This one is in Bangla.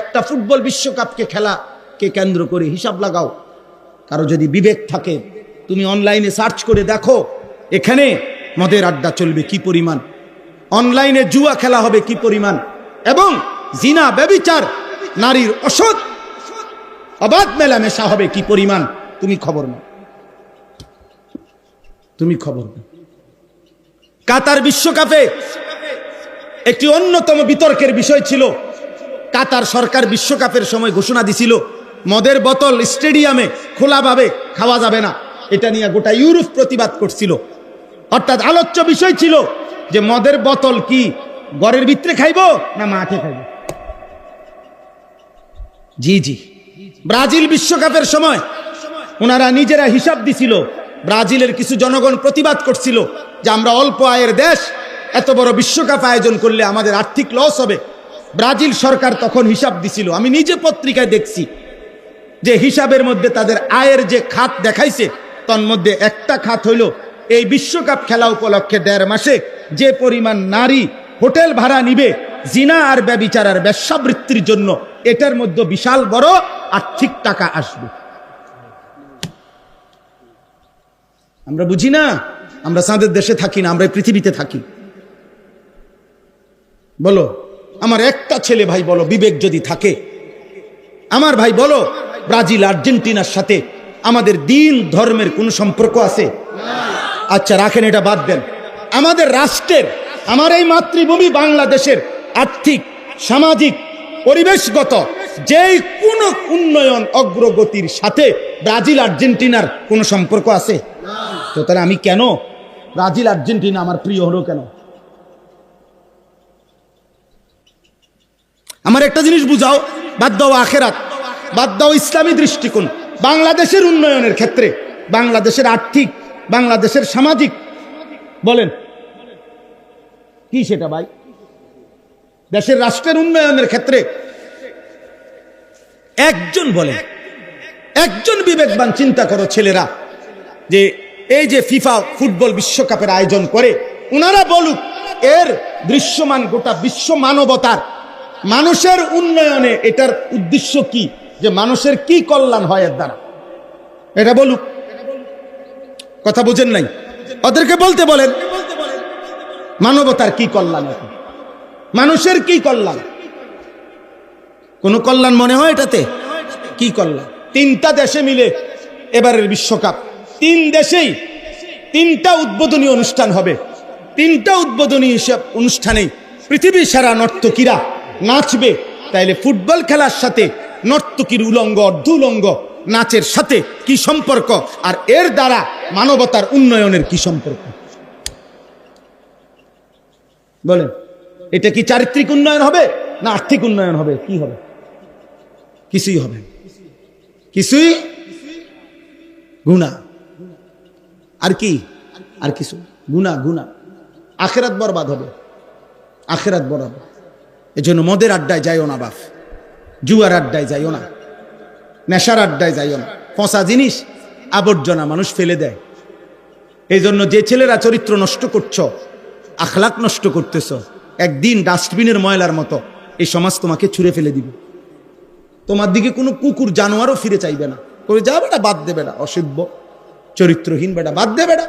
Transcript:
একটা ফুটবল বিশ্বকাপকে খেলাকে কেন্দ্র করে হিসাব লাগাও। কারো যদি বিবেক থাকে তুমি অনলাইনে সার্চ করে দেখো এখানে মদের আড্ডা চলবে কি পরিমাণ, অনলাইনে জুয়া খেলা হবে কি পরিমাণ, এবং জিনা ব্যভিচার নারীর অসৎ অবাধ মেলামেশা হবে কি পরিমাণ। তুমি খবর নাও, তুমি খবর নাও। কাতার বিশ্বকাপে একটি অন্যতম বিতর্কের বিষয় ছিল, কাতার সরকার বিশ্বকাপের সময় ঘোষণা দিছিল মদের বোতল স্টেডিয়ামে খোলাভাবে খাওয়া যাবে না। এটা নিয়ে গোটা ইউরোপ প্রতিবাদ করছিল। অর্থাৎ আলোচ্য বিষয় ছিল যে মদের বোতল কি ঘরের ভিতরে খাইবো না মাঠে খাইবো। জি জি, ব্রাজিল বিশ্বকাপের সময় ওনারা নিজেরা হিসাব দিছিল। ব্রাজিলের কিছু জনগণ প্রতিবাদ করছিল যে আমরা অল্প আয়ের দেশ, এত বড় বিশ্বকাপ আয়োজন করলে আমাদের আর্থিক লস হবে। ব্রাজিল সরকার তখন হিসাব দিছিল, আমি নিজে পত্রিকায় দেখছি যে হিসাবের মধ্যে তাদের আয়ের যে খাত দেখাইছে তার মধ্যে একটা খাত হইল এই বিশ্বকাপ খেলা উপলক্ষে 1.5 মাসে যে পরিমাণ নারী হোটেল ভাড়া নিবে জিনা আর ব্যভিচার আর বেশ্যাবৃত্তির জন্য, এটার মধ্যে বিশাল বড় আর্থিক টাকা আসবে। আমরা বুঝি না, আমরা চাঁদের দেশে থাকি না, আমরা পৃথিবীতে থাকি। বলো আমার একটা ছেলে ভাই, বলো বিবেক যদি থাকে আমার ভাই, বলো ব্রাজিল আর্জেন্টিনার সাথে আমাদের দিন ধর্মের কোন সম্পর্ক আছে? আচ্ছা রাখেন, এটা বাদ দেন। আমাদের রাষ্ট্রের, আমার এই মাতৃভূমি বাংলাদেশের আর্থিক, সামাজিক, পরিবেশগত যেই কোন উন্নয়ন অগ্রগতির সাথে ব্রাজিল আর্জেন্টিনার কোন সম্পর্ক আছে? তো তাহলে আমি কেন ব্রাজিল আর্জেন্টিনা আমার প্রিয় হলো কেন? আমার একটা জিনিস বুঝাও, বাদ দাও আখেরাত, বাদ দাও ইসলামী দৃষ্টিকোণ। বাংলাদেশের উন্নয়নের ক্ষেত্রে, বাংলাদেশের আর্থিক, বাংলাদেশের সামাজিক, বলেন কি সেটা ভাই? দেশের রাষ্ট্রের উন্নয়নের ক্ষেত্রে একজন বলেন, একজন বিবেকবান চিন্তা করো ছেলেরা, যে এই যে ফিফা ফুটবল বিশ্বকাপের আয়োজন করে, ওনারা বলুক এর দৃশ্যমান গোটা বিশ্ব মানবতার মানুষের উন্নয়নে এটার উদ্দেশ্য কি, যে মানুষের কি কল্যাণ হয় এর দ্বারা, এটা বলুক। কথা বুঝেন নাই? ওদেরকে বলতে বলেন মানবতার কি কল্যাণ, মানুষের কি কল্যাণ? কোন কল্যাণ মনে হয় এটাতে? কি কল্যাণ? 3টা দেশে মিলে এবারের বিশ্বকাপ, 3 দেশেই 3টা উদ্বোধনী অনুষ্ঠান হবে। 3টা উদ্বোধনী অনুষ্ঠানেই পৃথিবীর সেরা নর্তকীরা নাচবে। তাইলে ফুটবল খেলার সাথে নর্তকীর উলঙ্গ অর্ধ উলঙ্গ নাচের সাথে কি সম্পর্ক, আর এর দ্বারা মানবতার উন্নয়নের কি সম্পর্ক? বলেন, এটা কি চারিত্রিক উন্নয়ন হবে না আর্থিক উন্নয়ন হবে? কি হবে? কিছুই হবে, কিছুই গুনাহ। আর কি? আর কিছু গুনাহ, গুনাহ। আখিরাত বরবাদ হবে, আখিরাত বরবাদ। এজন্য মদের আড্ডায় যাইও না বাপ, জুয়ার আড্ডায় যাইও না, নেশার আড্ডায় যাইও না। পচা জিনিস, আবর্জনা মানুষ ফেলে দেয়। এই জন্য যে ছেলেরা চরিত্র নষ্ট করছো, আখলাক নষ্ট করতেছ, একদিন ডাস্টবিনের ময়লার মতো এই সমাজ তোমাকে ছুঁড়ে ফেলে দিবে। তোমার দিকে কোনো কুকুর জানোয়ারও ফিরে চাইবে না, করে যা বেটা, বাদ দে বেটা, অসভ্য চরিত্রহীন বেটা, বাদ দে বেটা।